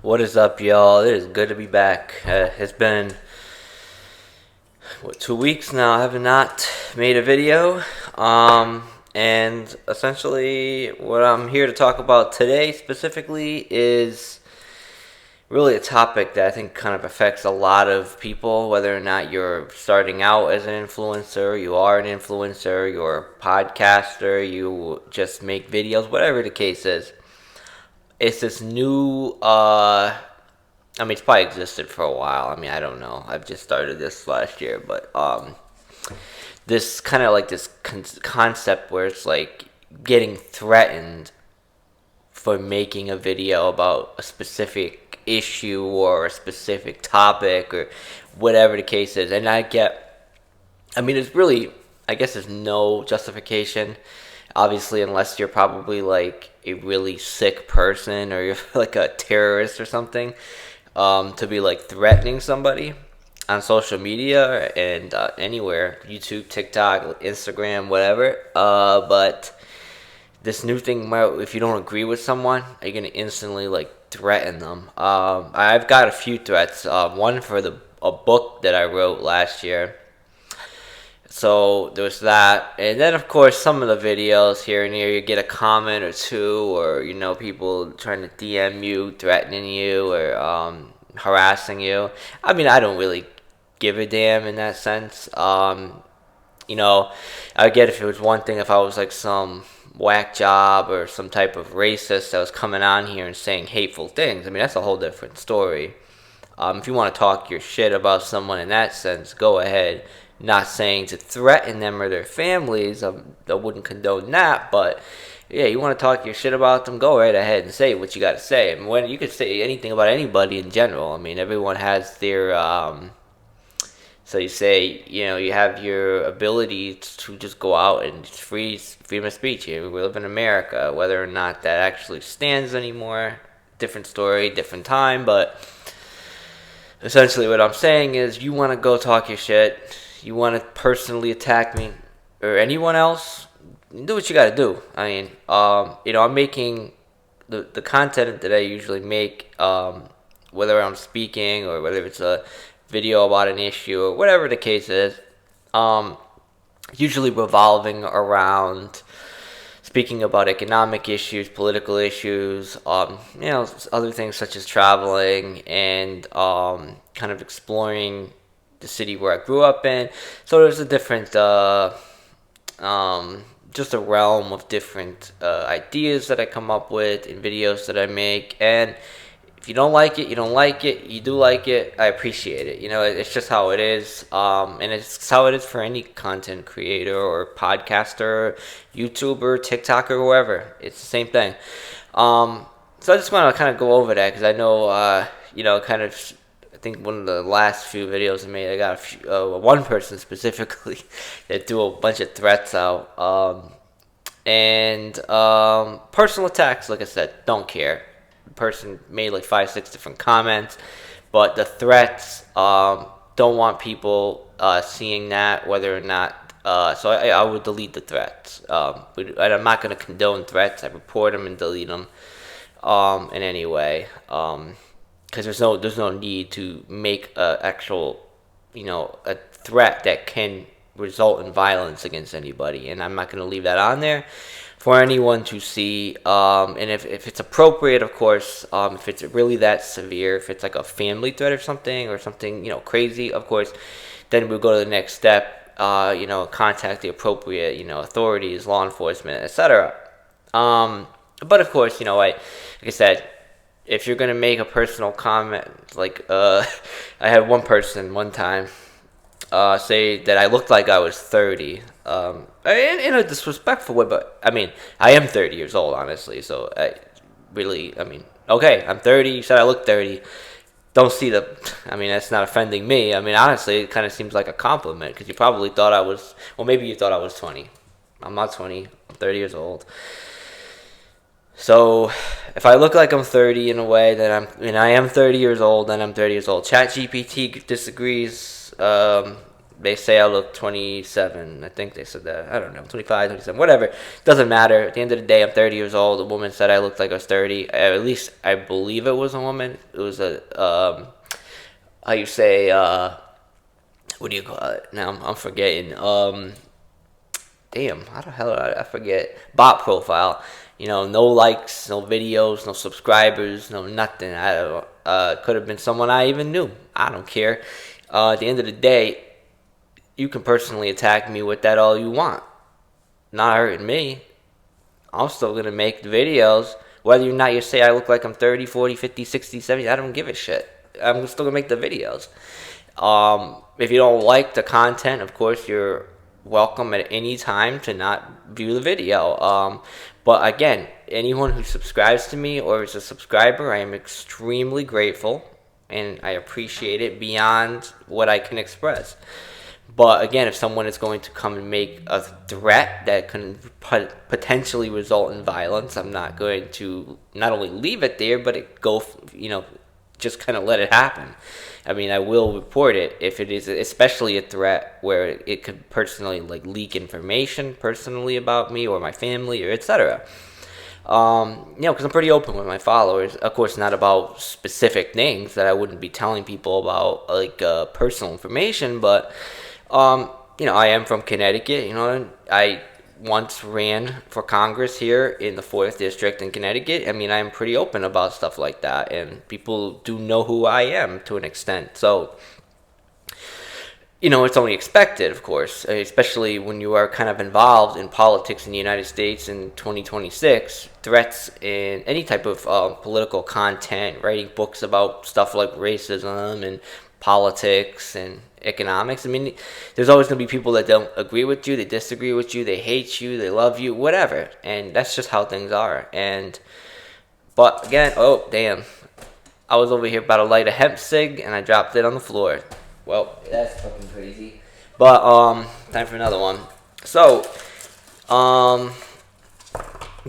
What is up, y'all? It is good to be back. It's been 2 weeks now. I have not made a video. And essentially, what I'm here to talk about today specifically is really a topic that I think kind of affects a lot of people, whether or not you're starting out as an influencer, you are an influencer, you're a podcaster, you just make videos, whatever the case is. It's this new, it's probably existed for a while. I don't know. I've just started this last year, but this kind of like this concept where it's like getting threatened for making a video about a specific issue or a specific topic or whatever the case is. And it's really, I guess there's no justification, obviously, unless you're probably like a really sick person or you're like a terrorist or something, to be like threatening somebody on social media and anywhere, YouTube, TikTok, Instagram, whatever. But this new thing, if you don't agree with someone, you're gonna instantly like threaten them. I've got a few threats. One for a book that I wrote last year. So there's that, and then of course some of the videos here and there, you get a comment or two, or people trying to DM you, threatening you, or harassing you. I don't really give a damn in that sense. I get if it was one thing if I was like some whack job or some type of racist that was coming on here and saying hateful things. That's a whole different story. If you want to talk your shit about someone in that sense, go ahead. Not saying to threaten them or their families. I wouldn't condone that, but yeah, you want to talk your shit about them, go right ahead and say what you got to say. When you could say anything about anybody in general. Everyone has their so you say, you have your ability to just go out and freedom of speech here. We live in America. Whether or not that actually stands anymore, different story, different time. But essentially what I'm saying is, you want to go talk your shit, you want to personally attack me or anyone else, do what you got to do. I'm making the content that I usually make, whether I'm speaking or whether it's a video about an issue or whatever the case is, usually revolving around speaking about economic issues, political issues, other things such as traveling and kind of exploring the city where I grew up in. So there's a different, just a realm of different ideas that I come up with in videos that I make. And if you don't like it, you don't like it. You do like it, I appreciate it. It's just how it is. And it's how it is for any content creator or podcaster, YouTuber, TikToker, whoever. It's the same thing. So I just want to kind of go over that because I know, I think one of the last few videos I made, I got one person specifically that threw a bunch of threats out. And personal attacks, like I said, don't care. The person made like 5-6 different comments, but the threats, don't want people seeing that, whether or not. So I would delete the threats. And I'm not going to condone threats. I report them and delete them in any way. Because there's no need to make a actual, a threat that can result in violence against anybody, and I'm not going to leave that on there for anyone to see. And if it's appropriate, of course, if it's really that severe, if it's like a family threat or something crazy, of course, then we'll go to the next step. Contact the appropriate authorities, law enforcement, etc. But of course, like I said, if you're gonna make a personal comment, like I had one person one time say that I looked like I was 30, in a disrespectful way. But I am 30 years old, honestly. So okay, I'm 30. You said I look 30. Don't see that's not offending me. Honestly, it kind of seems like a compliment because you probably thought I was. Well, maybe you thought I was 20. I'm not 20. I'm 30 years old. So if I look like I'm 30 in a way, then I am 30 years old, then I'm 30 years old. ChatGPT disagrees They say I look 27. I think they said that. I don't know, 25, 27, whatever. Doesn't matter. At the end of the day, I'm 30 years old. A woman said I looked like I was 30. At least I believe it was a woman. It was a, how you say, what do you call it? Now I'm forgetting. Damn, how the hell did I forget? Bot profile. No likes, no videos, no subscribers, no nothing. Could have been someone I even knew. I don't care. At the end of the day, you can personally attack me with that all you want. Not hurting me. I'm still going to make the videos. Whether or not you say I look like I'm 30, 40, 50, 60, 70, I don't give a shit. I'm still going to make the videos. If you don't like the content, of course, you're welcome at any time to not view the video. But again, anyone who subscribes to me or is a subscriber, I am extremely grateful and I appreciate it beyond what I can express. But again, if someone is going to come and make a threat that can potentially result in violence, I'm not going to not only leave it there, but just kind of let it happen. I mean, I will report it if it is, especially a threat where it could personally leak information personally about me or my family or etc. Because I'm pretty open with my followers. Of course, not about specific things that I wouldn't be telling people about, personal information. But I am from Connecticut. I once ran for Congress here in the 4th District in Connecticut. I mean, I'm pretty open about stuff like that, and people do know who I am to an extent. So, it's only expected, of course, especially when you are kind of involved in politics in the United States in 2026. Threats in any type of political content, writing books about stuff like racism and politics and economics. I mean, there's always going to be people that don't agree with you, they disagree with you, they hate you, they love you, whatever. And that's just how things are. But again, oh, damn. I was over here about to light a hemp cig and I dropped it on the floor. Well, that's fucking crazy. But, time for another one. So,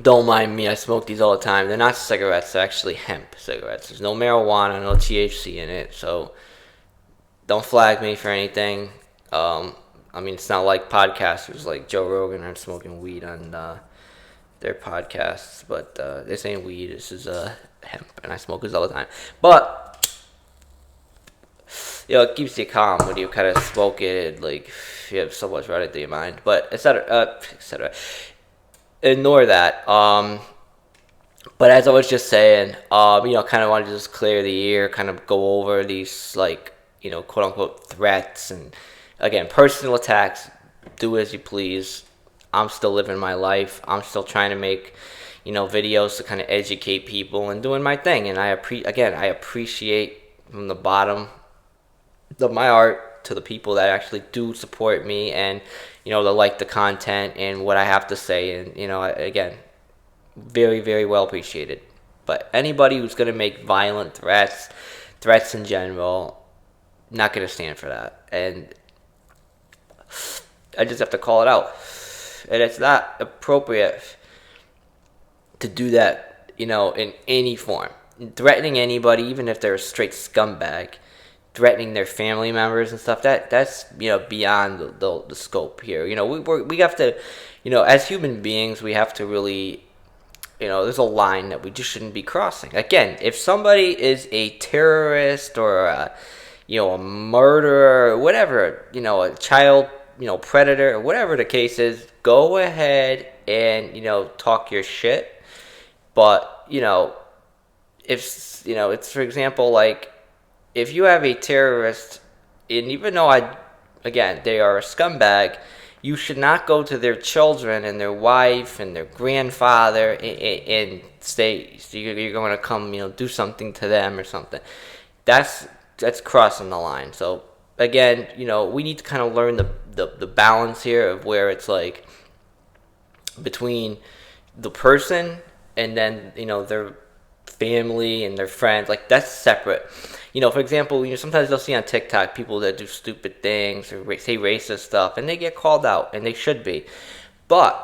don't mind me, I smoke these all the time. They're not cigarettes, they're actually hemp cigarettes. There's no marijuana, no THC in it, so don't flag me for anything. It's not like podcasters like Joe Rogan are smoking weed on their podcasts, but this ain't weed, this is hemp, and I smoke this all the time. But it keeps you calm when you kind of smoke it, if you have so much right into your mind. But etc. Ignore that. But as I was just saying, kind of want to just clear the air, kind of go over these quote unquote threats and again personal attacks. Do as you please. I'm still living my life. I'm still trying to make videos to kind of educate people and doing my thing. And I appreciate from the bottom of my heart to the people that actually do support me and that like the content and what I have to say. And again, very, very well appreciated. But anybody who's going to make violent threats in general, not going to stand for that. And I just have to call it out. And it's not appropriate to do that, in any form. Threatening anybody, even if they're a straight scumbag, threatening their family members and stuff, that's beyond the scope here. We have to, as human beings, we have to really, there's a line that we just shouldn't be crossing. Again, if somebody is a terrorist or a murderer or whatever, a child, predator or whatever the case is, go ahead and, talk your shit. But, if, it's, for example, if you have a terrorist, and even though they are a scumbag, you should not go to their children and their wife and their grandfather and say you're going to come, do something to them or something. That's crossing the line. So again, we need to kind of learn the balance here of where it's between the person and then their family and their friends. That's separate. For example, sometimes they'll see on TikTok people that do stupid things or say racist stuff, and they get called out, and they should be. But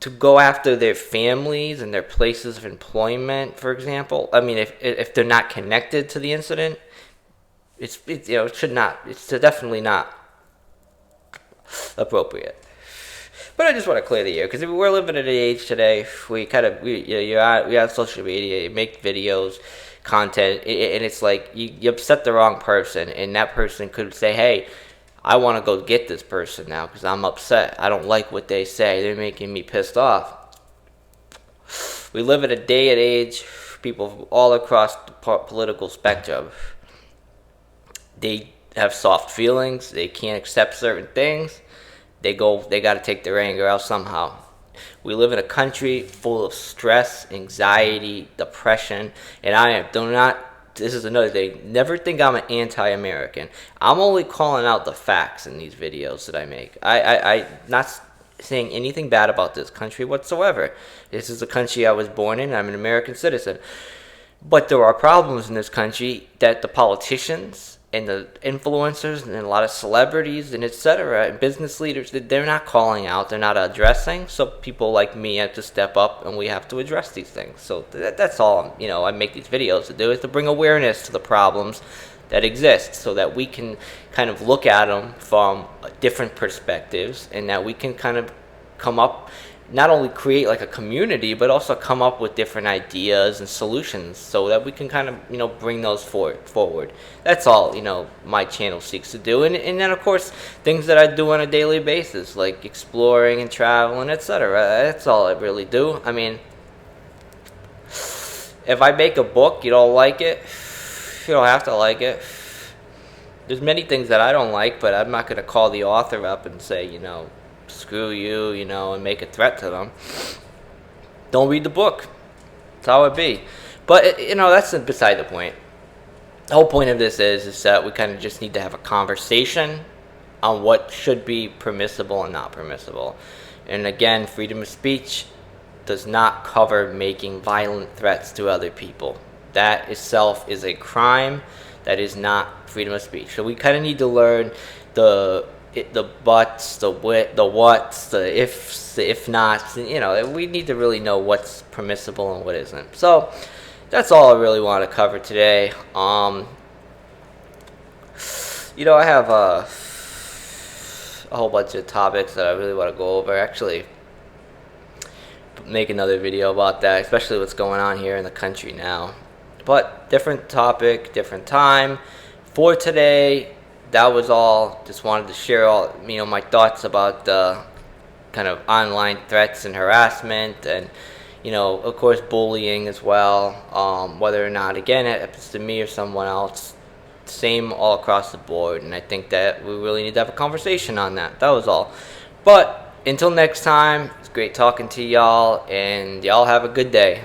to go after their families and their places of employment, for example, if they're not connected to the incident, it should not. It's definitely not appropriate. But I just want to clear the air because we're living in an age today. We kind of you're on social media, you make videos, content, and it's like you upset the wrong person, and that person could say, "Hey, I want to go get this person now because I'm upset. I don't like what they say. They're making me pissed off." We live in a day and age, people all across the political spectrum, they have soft feelings. They can't accept certain things. They got to take their anger out somehow. We live in a country full of stress, anxiety, depression, and this is another thing, never think I'm an anti-American. I'm only calling out the facts in these videos that I make. I'm not saying anything bad about this country whatsoever. This is the country I was born in. I'm an American citizen. But there are problems in this country that the politicians and the influencers and a lot of celebrities and etc. and business leaders, they're not calling out, they're not addressing. So people like me have to step up and we have to address these things. So that's all I make these videos to do, is to bring awareness to the problems that exist so that we can kind of look at them from different perspectives, and that we can kind of come up, not only create like a community, but also come up with different ideas and solutions so that we can kind of, bring those forward. That's all, my channel seeks to do. And then, of course, things that I do on a daily basis, like exploring and traveling, etc. That's all I really do. I mean, if I make a book, you don't like it, you don't have to like it. There's many things that I don't like, but I'm not going to call the author up and say, screw you, and make a threat to them. Don't read the book. That's how it be. But, that's beside the point. The whole point of this is that we kind of just need to have a conversation on what should be permissible and not permissible. And again, freedom of speech does not cover making violent threats to other people. That itself is a crime. That is not freedom of speech. So we kind of need to learn the buts, the whats, the ifs, the if nots, and we need to really know what's permissible and what isn't. So that's all I really want to cover today. I have a whole bunch of topics that I really want to go over. Actually, make another video about that, especially what's going on here in the country now. But different topic, different time. For today, that was all. Just wanted to share all my thoughts about the kind of online threats and harassment, and of course bullying as well. Whether or not, again, it happens to me or someone else, same all across the board. And I think that we really need to have a conversation on that. That was all. But until next time, it's great talking to y'all, and y'all have a good day.